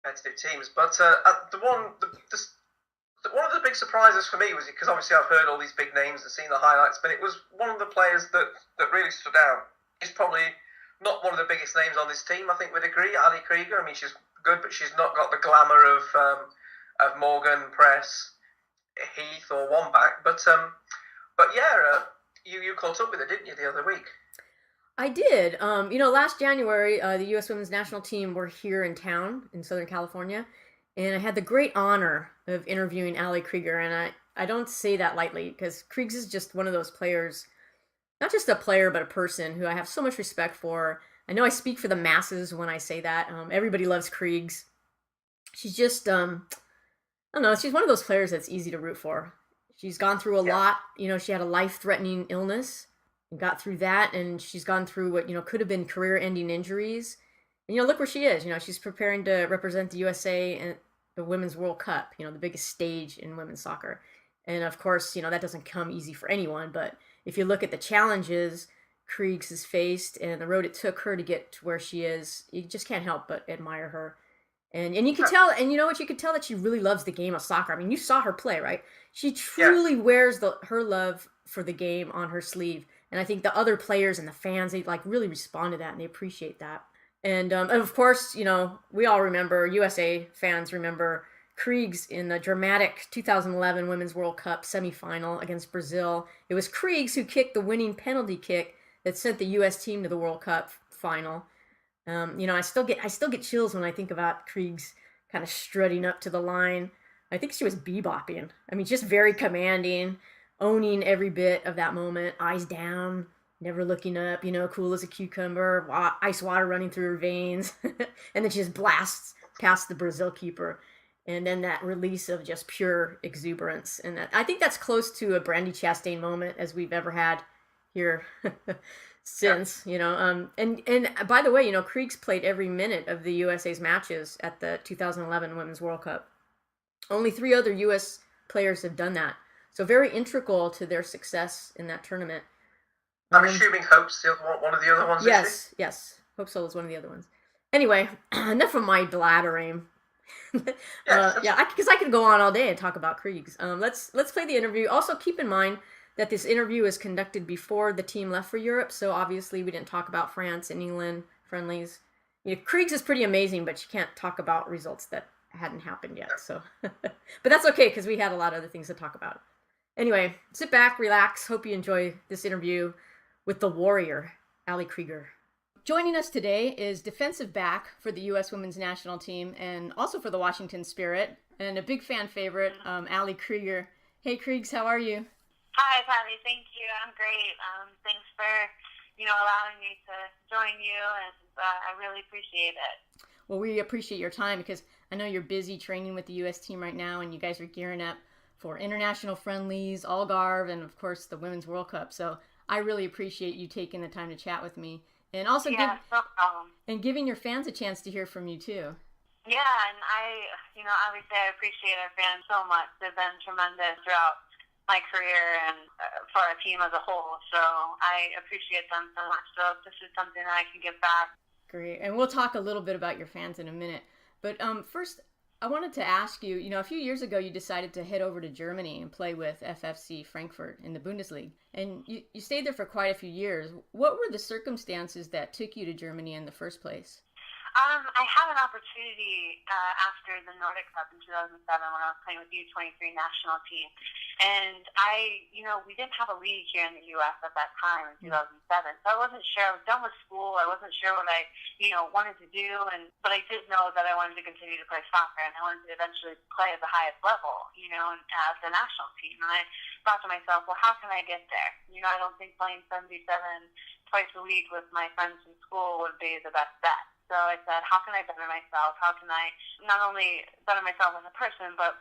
competitive teams. But one of the big surprises for me was because obviously I've heard all these big names and seen the highlights, but it was one of the players that really stood out. He's probably not one of the biggest names on this team, I think we'd agree. Ali Krieger. I mean, she's good, but she's not got the glamour of Morgan, Press, Heath, or Wambach. But yeah, you caught up with her, didn't you, the other week? I did. Last January, the U.S. Women's National Team were here in town in Southern California, and I had the great honor of interviewing Ali Krieger, and I don't say that lightly because Kriegs is just one of those players, not just a player, but a person who I have so much respect for. I know I speak for the masses when I say that. Everybody loves Kriegs. She's just, I don't know, she's one of those players that's easy to root for. She's gone through a lot. She had a life-threatening illness and got through that, and she's gone through what, could have been career-ending injuries. And, look where she is. She's preparing to represent the USA in the Women's World Cup, the biggest stage in women's soccer. And, of course, that doesn't come easy for anyone, but if you look at the challenges Kriegs has faced and the road it took her to get to where she is, you just can't help but admire her. And you can tell, and you know what, you could tell that she really loves the game of soccer. I mean, you saw her play, right? She truly wears her love for the game on her sleeve. And I think the other players and the fans, they really respond to that and they appreciate that. And of course, we all remember, USA fans remember Kriegs in the dramatic 2011 Women's World Cup semifinal against Brazil. It was Kriegs who kicked the winning penalty kick that sent the U.S. team to the World Cup final. I still get chills when I think about Kriegs kind of strutting up to the line. I think she was bebopping. I mean, just very commanding, owning every bit of that moment, eyes down, never looking up, cool as a cucumber, ice water running through her veins. And then she just blasts past the Brazil keeper. And then that release of just pure exuberance. And I think that's close to a Brandi Chastain moment as we've ever had here since, And by the way, Kriegs played every minute of the USA's matches at the 2011 Women's World Cup. Only 3 other U.S. players have done that. So very integral to their success in that tournament. I'm assuming Hope's one of the other ones. Yes. Hope Solo is one of the other ones. Anyway, enough of my blathering. Because I could go on all day and talk about Kriegs. Let's play the interview. Also, keep in mind that this interview is conducted before the team left for Europe, so obviously we didn't talk about France and England friendlies. Kriegs is pretty amazing, but you can't talk about results that hadn't happened yet. So, but that's okay because we had a lot of other things to talk about. Anyway, sit back, relax. Hope you enjoy this interview with the warrior, Ali Krieger. Joining us today is defensive back for the U.S. Women's National Team and also for the Washington Spirit, and a big fan favorite, Ali Krieger. Hey, Kriegs, how are you? Hi, Patty. Thank you. I'm great. Thanks for, allowing me to join you, and I really appreciate it. Well, we appreciate your time because I know you're busy training with the U.S. team right now, and you guys are gearing up for international friendlies, Algarve, and of course the Women's World Cup. So I really appreciate you taking the time to chat with me. And also no problem. And giving your fans a chance to hear from you too. Yeah, and obviously I appreciate our fans so much. They've been tremendous throughout my career and for our team as a whole. So I appreciate them so much. So this is something that I can give back. Great. And we'll talk a little bit about your fans in a minute. But first, I wanted to ask you, a few years ago you decided to head over to Germany and play with FFC Frankfurt in the Bundesliga. And you stayed there for quite a few years. What were the circumstances that took you to Germany in the first place? I had an opportunity after the Nordic Cup in 2007 when I was playing with the U23 national team. And we didn't have a league here in the U.S. at that time in 2007. So I wasn't sure. I was done with school. I wasn't sure what I, wanted to do. But I did know that I wanted to continue to play soccer, and I wanted to eventually play at the highest level, at the national team. And I thought to myself, well, how can I get there? I don't think playing 77 twice a week with my friends from school would be the best bet. So I said, how can I better myself? How can I not only better myself as a person, but,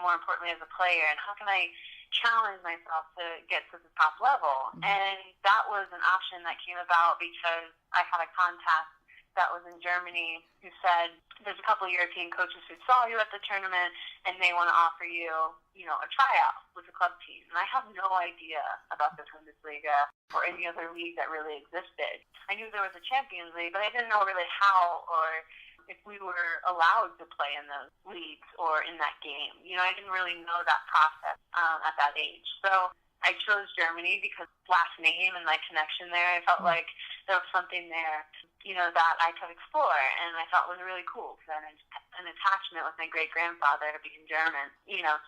more importantly as a player? And how can I challenge myself to get to the top level? Mm-hmm. And that was an option that came about because I had a contact that was in Germany who said, there's a couple of European coaches who saw you at the tournament and they want to offer you, a tryout with the club team. And I had no idea about the Bundesliga or any other league that really existed. I knew there was a Champions League, but I didn't know really how or if we were allowed to play in those leagues or in that game. I didn't really know that process at that age. So I chose Germany because last name and my connection there, I felt like there was something there, that I could explore, and I thought was really cool because I had an attachment with my great-grandfather being German,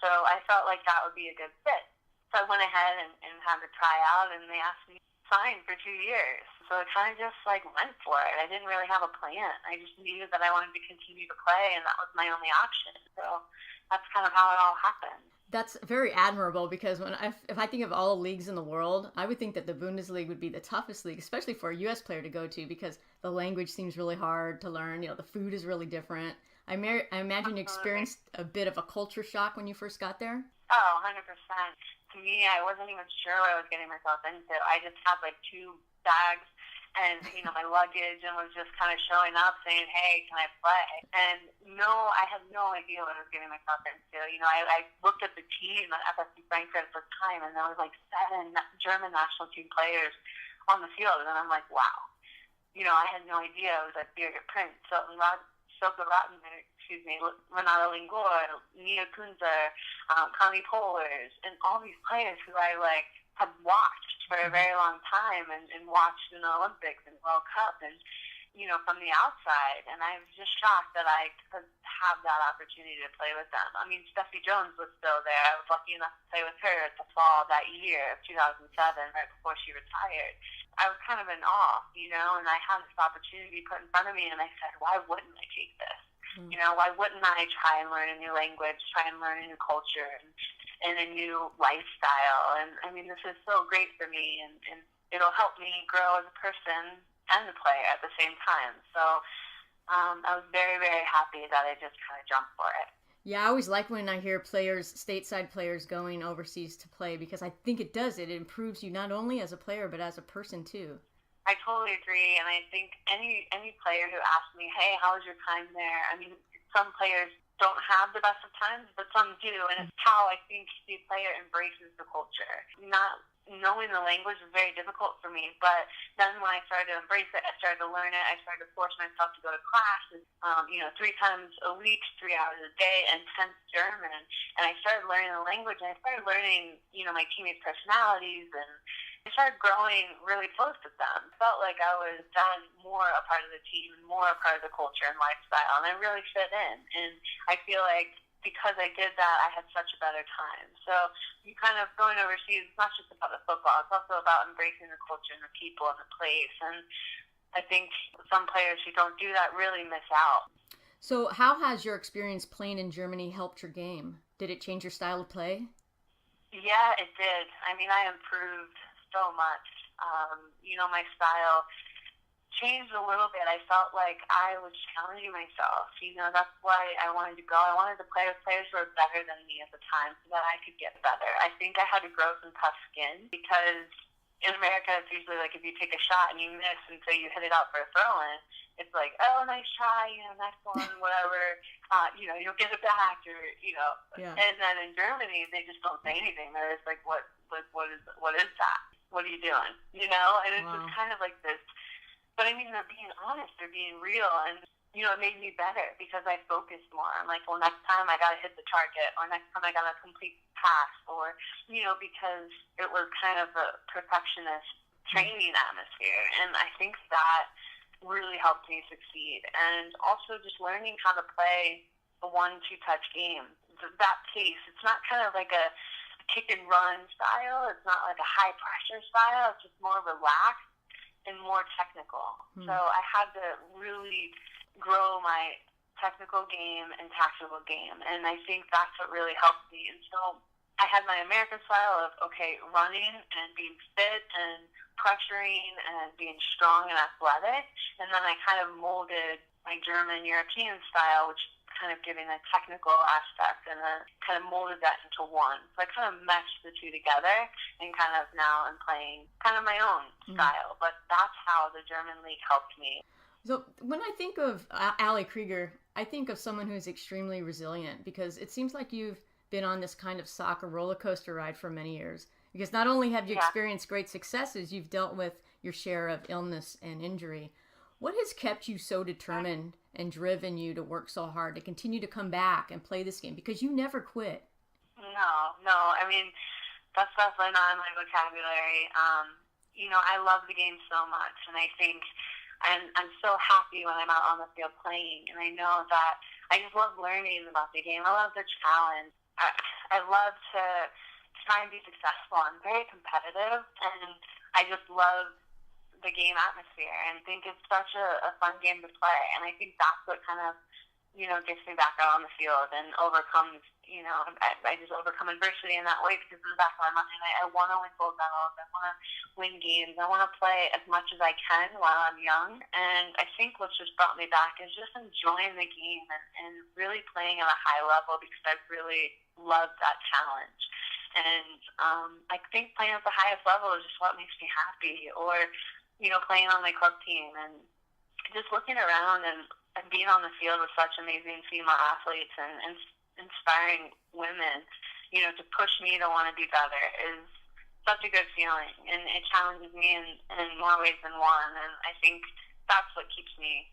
so I felt like that would be a good fit. So I went ahead and had to try out, and they asked me to sign for 2 years. So I kind of just went for it. I didn't really have a plan. I just knew that I wanted to continue to play, and that was my only option. So that's kind of how it all happened. That's very admirable, because if I think of all the leagues in the world, I would think that the Bundesliga would be the toughest league, especially for a U.S. player to go to, because the language seems really hard to learn. The food is really different. I imagine you experienced a bit of a culture shock when you first got there. Oh, 100%. To me, I wasn't even sure what I was getting myself into. I just had 2 bags and, my luggage, and was just kind of showing up saying, hey, can I play? And no, I had no idea what I was getting myself into. I looked at the team at FSC Frankfurt at the time, and there was 7 German national team players on the field, and I'm like, wow. I had no idea. It was Birgit Prinz, Silke Rottenberg, Renata Lingor, Nia Kunzer, Connie Pohlers, and all these players who I had watched for a very long time and watched in the Olympics and World Cup and, from the outside. And I was just shocked that I could have that opportunity to play with them. I mean, Steffi Jones was still there. I was lucky enough to play with her at the fall of that year of 2007, right before she retired. I was kind of in awe, and I had this opportunity put in front of me, and I said, why wouldn't I take this? Why wouldn't I try and learn a new language, try and learn a new culture and a new lifestyle? And I mean, this is so great for me, and it'll help me grow as a person and a player at the same time. So I was very, very happy that I just kind of jumped for it. Yeah, I always like when I hear stateside players going overseas to play, because I think it does. It improves you not only as a player, but as a person too. I totally agree, and I think any player who asks me, hey, how was your time there? I mean, some players don't have the best of times, but some do, and it's how I think the player embraces the culture. Not knowing the language was very difficult for me, but then when I started to embrace it, I started to learn it, I started to force myself to go to classes, 3 times a week, 3 hours a day, intense German, and I started learning the language, and I started learning, my teammates' personalities, and I started growing really close with them. I felt like I was then more a part of the team, more a part of the culture and lifestyle, and I really fit in. And I feel like because I did that, I had such a better time. So you kind of going overseas, it's not just about the football, it's also about embracing the culture and the people and the place. And I think some players who don't do that really miss out. So how has your experience playing in Germany helped your game? Did it change your style of play? Yeah, it did. I mean, I improved so much. My style changed a little bit. I felt like I was challenging myself. That's why I wanted to go. I wanted to play with players who were better than me at the time so that I could get better. I think I had to grow some tough skin, because in America, it's usually if you take a shot and you miss, and so you hit it out for a throw-in, it's like, oh, nice try, nice one, whatever, you'll get it back, or, Yeah. And then in Germany, they just don't say anything. They're just like, what is that? What are you doing? And it's just kind of like this. But I mean, they're being honest, they're being real, and, it made me better because I focused more. I'm like, well, next time I got to hit the target, or next time I got to complete pass, or, because it was kind of a perfectionist training atmosphere. And I think that really helped me succeed. And also just learning how to play a 1-2 touch game. That pace, it's not kind of like a kick and run style. It's not like a high pressure style. It's just more relaxed and more technical. So I had to really grow my technical game and tactical game, and I think that's what really helped me. And so I had my American style of, running and being fit and pressuring and being strong and athletic, and then I kind of molded my German European style, which kind of giving a technical aspect, and then kind of molded that into one. So I kind of meshed the two together, and kind of now I'm playing kind of my own style. But that's how the German league helped me. So when I think of Ali Krieger, I think of someone who's extremely resilient, because it seems like you've been on this kind of soccer roller coaster ride for many years. Because not only have you experienced great successes, you've dealt with your share of illness and injury. What has kept you so determined and driven you to work so hard to continue to come back and play this game? Because you never quit. No. I mean, that's definitely not in my vocabulary. I love the game so much, and I think I'm so happy when I'm out on the field playing, and I know that I just love learning about the game. I love the challenge. I love to try and be successful. I'm very competitive, and I just love the game atmosphere and think it's such a fun game to play. And I think that's what kind of, gets me back out on the field and overcomes, I just overcome adversity in that way, because in the back of my mind, I want to win gold medals. I want to win games. I want to play as much as I can while I'm young. And I think what's just brought me back is just enjoying the game and really playing at a high level, because I really love that challenge. And I think playing at the highest level is just what makes me happy. Or, playing on my club team and just looking around and being on the field with such amazing female athletes and inspiring women, to push me to want to be better is such a good feeling. And it challenges me in more ways than one. And I think that's what keeps me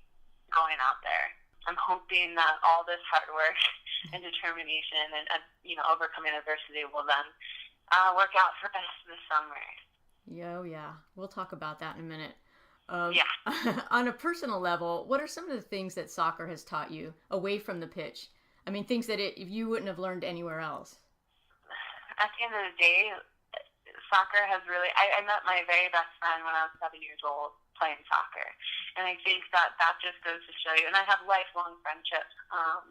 going out there. I'm hoping that all this hard work and determination and overcoming adversity will then work out for us this summer. Yeah. We'll talk about that in a minute. Yeah. On a personal level, what are some of the things that soccer has taught you away from the pitch? I mean, things that you wouldn't have learned anywhere else. At the end of the day, soccer has really... I met my very best friend when I was 7 years old playing soccer. And I think that just goes to show you. And I have lifelong friendships,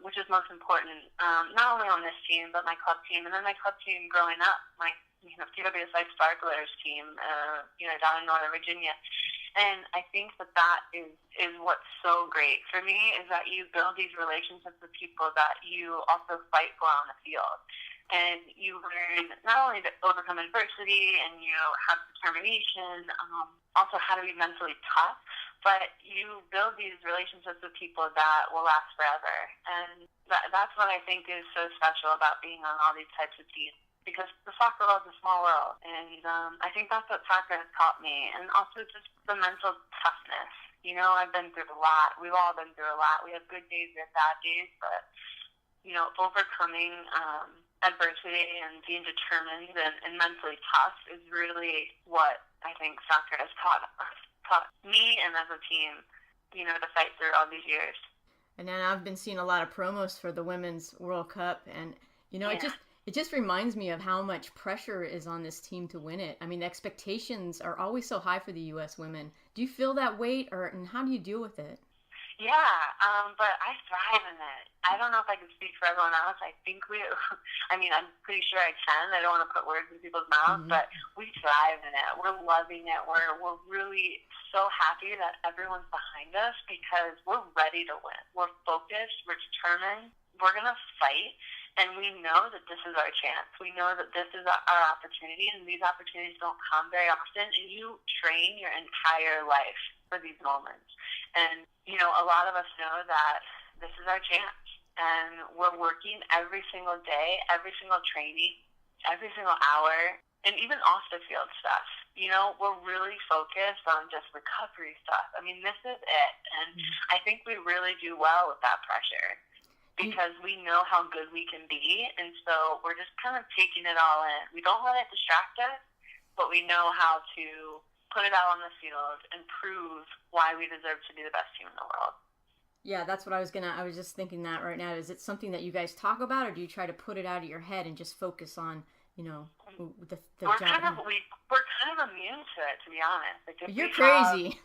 which is most important, not only on this team, but my club team. And then my club team growing up, my WWF Sparklers team, down in Northern Virginia. And I think that is what's so great for me, is that you build these relationships with people that you also fight for on the field. And you learn not only to overcome adversity and, have determination, also how to be mentally tough, but you build these relationships with people that will last forever. And that's what I think is so special about being on all these types of teams. Because the soccer world is a small world, and I think that's what soccer has taught me, and also just the mental toughness. I've been through a lot. We've all been through a lot. We have good days, we have bad days, but overcoming adversity and being determined and mentally tough is really what I think soccer has taught me and as a team, to fight through all these years. And then I've been seeing a lot of promos for the Women's World Cup, and It just reminds me of how much pressure is on this team to win it. I mean, the expectations are always so high for the U.S. women. Do you feel that weight, and how do you deal with it? Yeah, but I thrive in it. I don't know if I can speak for everyone else. I think I'm pretty sure I can. I don't want to put words in people's mouths, but we thrive in it. We're loving it. We're really so happy that everyone's behind us, because we're ready to win. We're focused. We're determined. We're going to fight. And we know that this is our chance. We know that this is our opportunity, and these opportunities don't come very often. And you train your entire life for these moments. And, a lot of us know that this is our chance. And we're working every single day, every single training, every single hour, and even off the field stuff. We're really focused on just recovery stuff. I mean, this is it. And I think we really do well with that pressure, because we know how good we can be, and so we're just kind of taking it all in. We don't let it distract us, but we know how to put it out on the field and prove why we deserve to be the best team in the world. Yeah, that's what I was just thinking that right now. Is it something that you guys talk about, or do you try to put it out of your head and just focus on, the we're job? We're kind of immune to it, to be honest. You're crazy.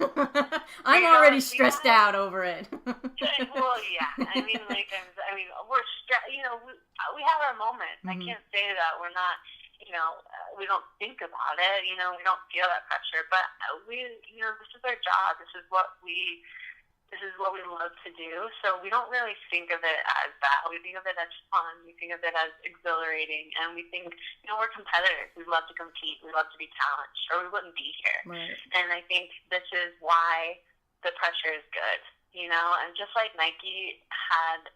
I'm already stressed out over it. Well, yeah. I mean, we're stressed. We have our moments. I can't say that we're not. We don't think about it. We don't feel that pressure. But this is our job. This is what we love to do. So we don't really think of it as that. We think of it as fun. We think of it as exhilarating. And we think, we're competitors. We love to compete. We love to be challenged, or we wouldn't be here. Right. And I think this is why the pressure is good. And just like Nike had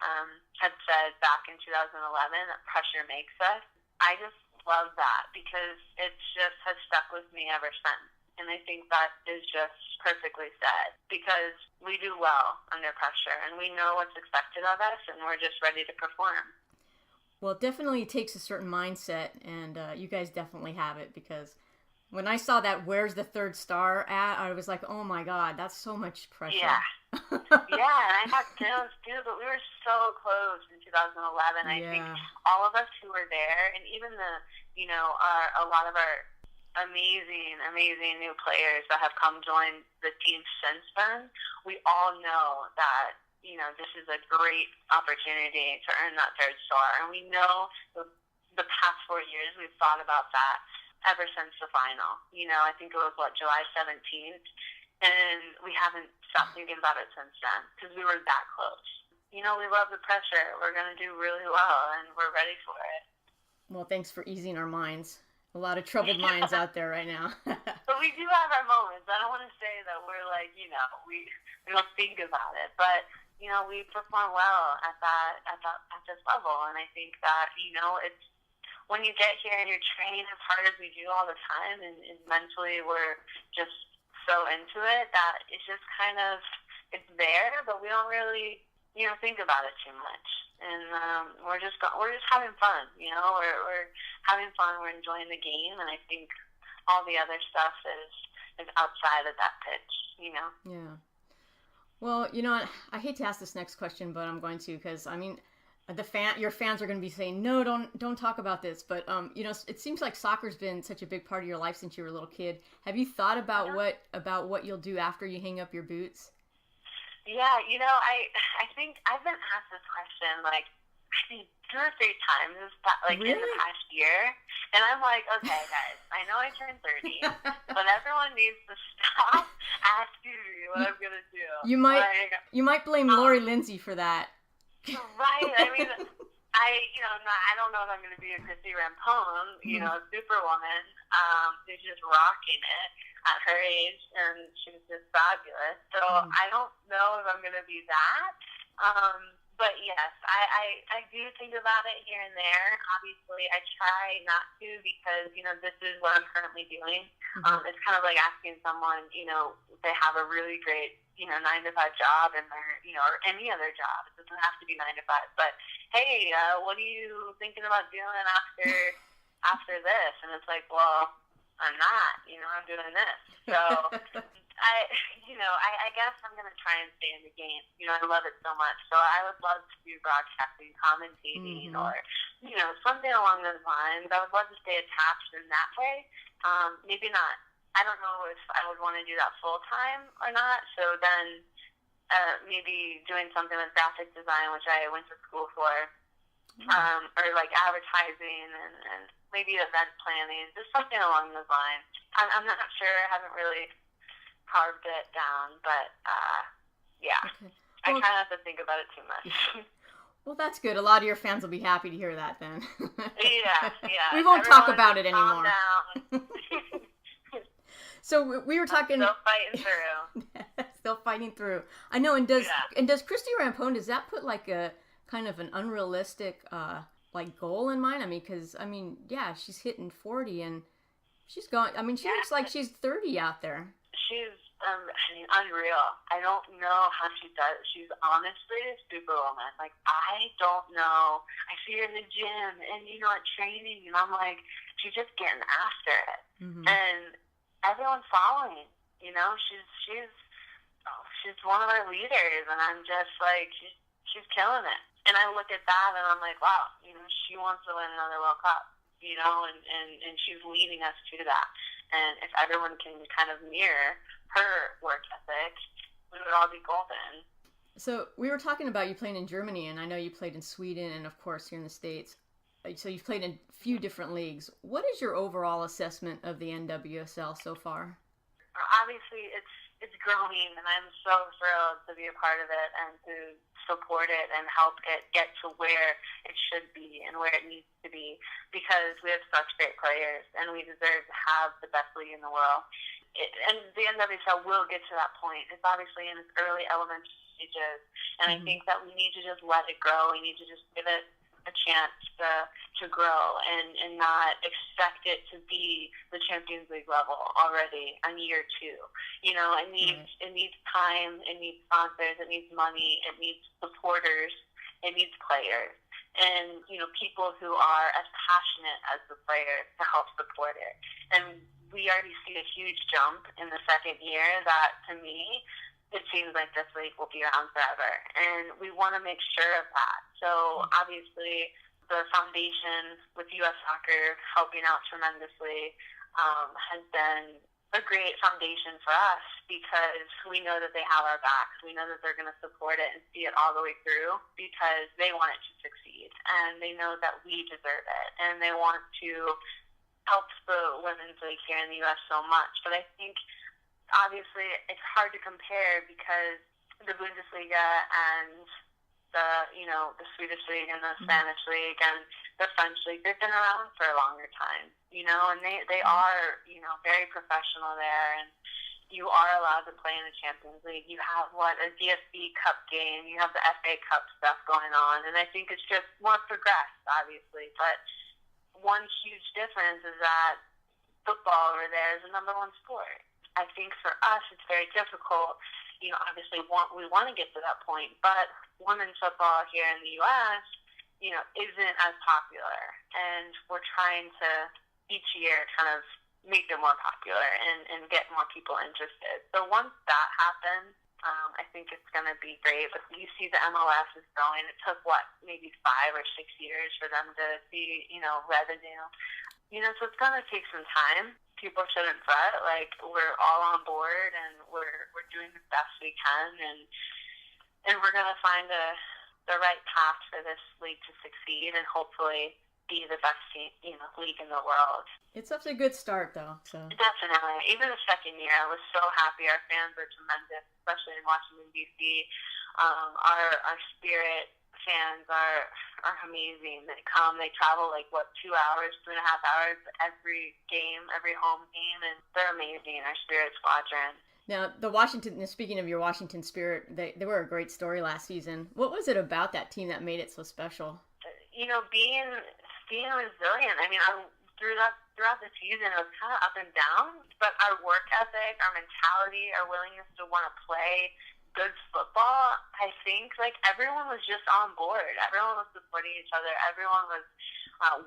said back in 2011 that pressure makes us, I just love that, because it just has stuck with me ever since. And I think that is just perfectly said, because we do well under pressure and we know what's expected of us and we're just ready to perform. Well, it definitely takes a certain mindset, and you guys definitely have it, because when I saw that "Where's the Third Star" at, I was like, oh my God, that's so much pressure. Yeah. Yeah, and I had chills too, but we were so close in 2011. I think all of us who were there, and even a lot of our amazing new players that have come join the team since then, we all know that, this is a great opportunity to earn that third star. And we know the past 4 years we've thought about that ever since the final. I think it was, July 17th, and we haven't stopped thinking about it since then, because we were that close. We love the pressure. We're going to do really well, and we're ready for it. Well, thanks for easing our minds. A lot of troubled minds out there right now. But we do have our moments. I don't want to say that we're we don't think about it, but we perform well at this level, and I think that it's when you get here and you're trained as hard as we do all the time, and mentally we're just so into it that it's just kind of, it's there, but we don't really think about it too much. And we're just having fun. We're having fun. We're enjoying the game, and I think all the other stuff is outside of that pitch. Yeah. Well, I hate to ask this next question, but I'm going to, because your fans are going to be saying, no, don't talk about this. But it seems like soccer's been such a big part of your life since you were a little kid. Have you thought about what you'll do after you hang up your boots? Yeah, I think I've been asked this question, I think 2 or 3 times, Really? in the past year. And I'm like, okay, guys, I know I turned 30, but everyone needs to stop asking me what I'm going to do. You might blame Lori Lindsay for that. Right. I mean, I don't know if I'm going to be a Christy Rampone, superwoman, who's just rocking it at her age, and she's just fabulous. So I don't know if I'm going to be that. But yes, I do think about it here and there. Obviously, I try not to, because, this is what I'm currently doing. It's kind of like asking someone, if they have a really great, 9-to-5 job, and they're, or any other job. It doesn't have to be 9 to 5. But hey, what are you thinking about doing after this? And it's like, well, I'm not. I'm doing this. So I guess I'm gonna try and stay in the game. I love it so much. So I would love to do broadcasting, commentating, or something along those lines. I would love to stay attached in that way. Maybe not. I don't know if I would want to do that full time or not. So then maybe doing something with graphic design, which I went to school for, or advertising and maybe event planning, just something along those lines. I'm not sure. I haven't really carved it down, but yeah. Okay. Well, I try not to think about it too much. Well, that's good. A lot of your fans will be happy to hear that then. Yeah. We won't talk about it anymore. Calm down. So we were talking. Still fighting through. Still fighting through. I know. And does Christy Rampone, does that put a kind of an unrealistic goal in mind? Because she's hitting 40 and she's going. She looks like she's 30 out there. She's unreal. I don't know how she does. She's honestly a superwoman. I don't know. I see her in the gym and at training, and I'm like, she's just getting after it, and everyone's following. She's one of our leaders, and I'm just like, she's killing it. And I look at that, and I'm like, wow, she wants to win another World Cup, and she's leading us to that. And if everyone can kind of mirror her work ethic, we would all be golden. So we were talking about you playing in Germany, and I know you played in Sweden, and of course here in the States. So you've played in a few different leagues. What is your overall assessment of the NWSL so far? Obviously, it's growing, and I'm so thrilled to be a part of it and to support it and help it get to where it should be and where it needs to be, because we have such great players and we deserve to have the best league in the world. And the NWSL will get to that point. It's obviously in its early elementary stages, and I think that we need to just let it grow. We need to just give it a chance to grow and not expect it to be the Champions League level already in year 2. You know, it needs time, it needs sponsors, it needs money, it needs supporters, it needs players, and, you know, people who are as passionate as the players to help support it. And we already see a huge jump in the second year that, to me, it seems like this league will be around forever. And we want to make sure of that. So, obviously, the foundation with U.S. Soccer helping out tremendously has been a great foundation for us, because we know that they have our backs. We know that they're going to support it and see it all the way through, because they want it to succeed, and they know that we deserve it, and they want to help the women's league here in the U.S. so much. But I think, obviously, it's hard to compare, because the Bundesliga and the Swedish league and the Spanish league and the French league, they've been around for a longer time, you know, and they are, you know, very professional there, and you are allowed to play in the Champions League. You have a DFB Cup game, you have the FA Cup stuff going on, and I think it's just more progressed, obviously, but one huge difference is that football over there is the number 1 sport. I think for us, it's very difficult. You know, obviously, we want to get to that point, but women's football here in the U.S., you know, isn't as popular, and we're trying to each year kind of make it more popular and get more people interested. So once that happens, I think it's going to be great. But you see the MLS is growing. It took, maybe 5 or 6 years for them to see, you know, revenue. You know, so it's going to take some time. People shouldn't fret. Like, we're all on board, and we're doing the best we can, and we're going to find the right path for this league to succeed and hopefully be the best league in the world. It's such a good start, though. So definitely, even the second year, I was so happy. Our fans are tremendous, especially in Washington D.C. Our Spirit fans are amazing. They come, they travel 2 hours, 2.5 hours every game, every home game, and they're amazing. Our Spirit squadron. now, speaking of your Washington Spirit, they were a great story last season. What was it about that team that made it so special? You know, being resilient. I mean, throughout the season, it was kind of up and down, but our work ethic, our mentality, our willingness to want to play good football, I think, everyone was just on board. Everyone was supporting each other. Everyone was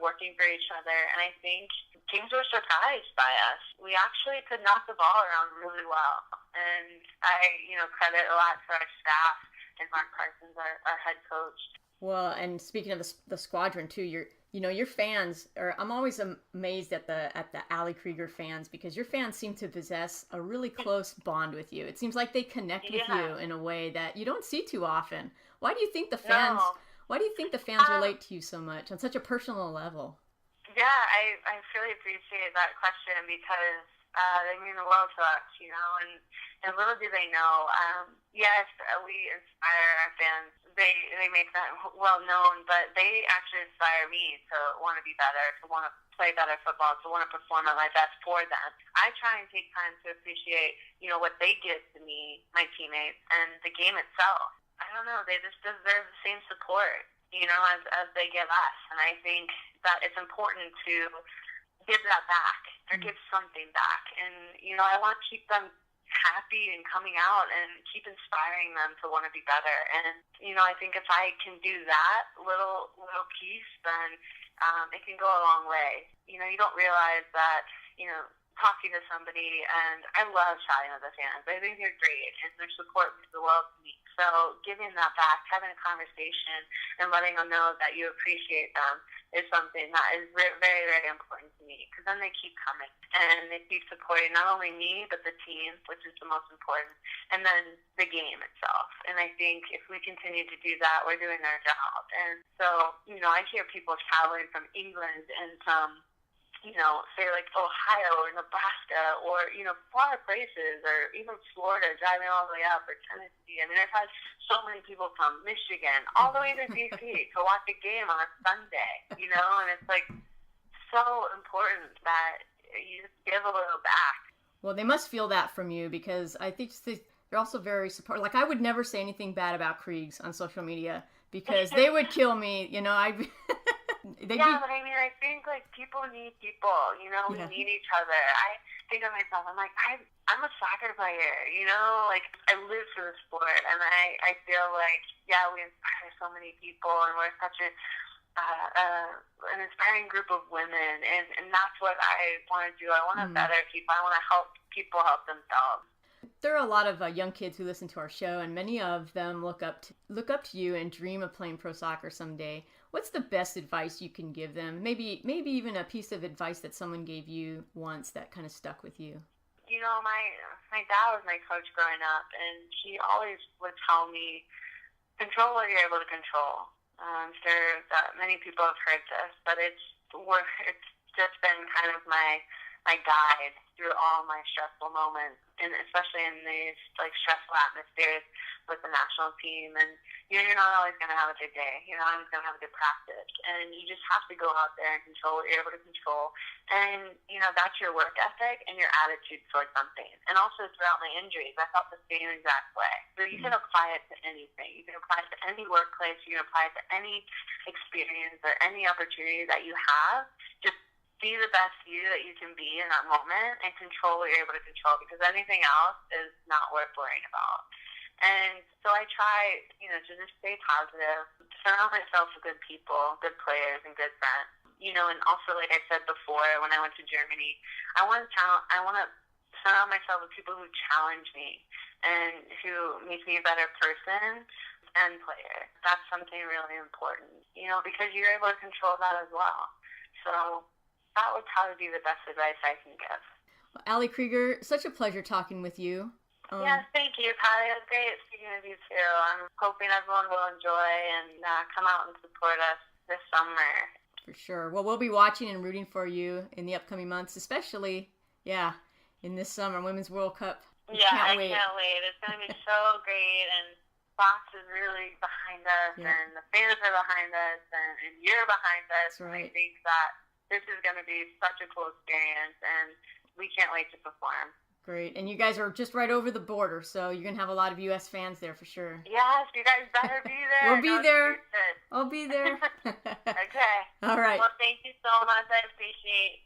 working for each other, and I think teams were surprised by us. We actually could knock the ball around really well, and I, credit a lot to our staff and Mark Parsons, our head coach. Well, and speaking of the squadron too, your fans I'm always amazed at the Ali Krieger fans, because your fans seem to possess a really close bond with you. It seems like they connect with you in a way that you don't see too often. Why do you think the fans relate to you so much on such a personal level? Yeah, I really appreciate that question, because they mean the world to us, and little do they know. Yes, we inspire our fans. They make that well known, but they actually inspire me to want to be better, to want to play better football, to want to perform at my best for them. I try and take time to appreciate, what they give to me, my teammates, and the game itself. I don't know, they just deserve the same support, as they give us. And I think that it's important to give that back, or give something back. And, I want to keep them happy and coming out and keep inspiring them to want to be better. And, I think if I can do that little piece, then it can go a long way. You don't realize that, talking to somebody, and I love chatting with the fans. I think they're great, and their support means the world to me. So giving that back, having a conversation, and letting them know that you appreciate them is something that is very, very important to me, because then they keep coming, and they keep supporting not only me, but the team, which is the most important, and then the game itself. And I think if we continue to do that, we're doing our job. And so, I hear people traveling from England and from, say Ohio or Nebraska or, far places, or even Florida, driving all the way up, or Tennessee. I mean, I've had so many people from Michigan all the way to D.C. to watch a game on a Sunday, and it's so important that you just give a little back. Well, they must feel that from you, because I think they're also very supportive. I would never say anything bad about Kriegs on social media, because they would kill me. You know, But I mean, I think like people need people. You know, we Yeah. need each other. I think of myself. I'm like, I'm a soccer player. You know, like I live for the sport, and I feel like we inspire so many people, and we're such an inspiring group of women, and that's what I want to do. I want to better people. I want to help people help themselves. There are a lot of young kids who listen to our show, and many of them look up to you and dream of playing pro soccer someday. What's the best advice you can give them? Maybe even a piece of advice that someone gave you once that kind of stuck with you. You know, my dad was my coach growing up, and he always would tell me, control what you're able to control. I'm sure that many people have heard this, but it's just been kind of my guide through all my stressful moments, and especially in these like stressful atmospheres with the national team. And you're not always going to have a good day. You're not always going to have a good practice, and you just have to go out there and control what you're able to control. And you know, that's your work ethic and your attitude towards something. And also throughout my injuries, I felt the same exact way. So you can apply it to anything. You can apply it to any workplace. You can apply it to any experience or any opportunity that you have. Just be the best you that you can be in that moment and control what you're able to control, because anything else is not worth worrying about. And so I try, you know, to just stay positive, surround myself with good people, good players, and good friends. You know, and also, like I said before, when I went to Germany, I want to surround myself with people who challenge me and who make me a better person and player. That's something really important, you know, because you're able to control that as well. So that would probably be the best advice I can give. Well, Ali Krieger, such a pleasure talking with you. Yes, thank you, Patty. It was great speaking with you too. I'm hoping everyone will enjoy and come out and support us this summer. For sure. Well, we'll be watching and rooting for you in the upcoming months, especially, in this summer, Women's World Cup. I can't wait. It's going to be so great, and Fox is really behind us, and the fans are behind us, and you're behind us. That's right. I think that this is going to be such a cool experience, and we can't wait to perform. Great. And you guys are just right over the border, so you're going to have a lot of U.S. fans there for sure. Yes, you guys better be there. We'll be there. I'll be there. Okay. All right. Well, thank you so much. I appreciate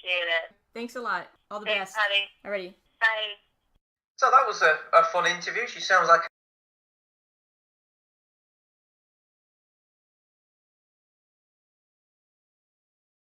it. Thanks a lot. All the Thanks, best. Patty. Alrighty. Bye. So that was a fun interview. She sounds like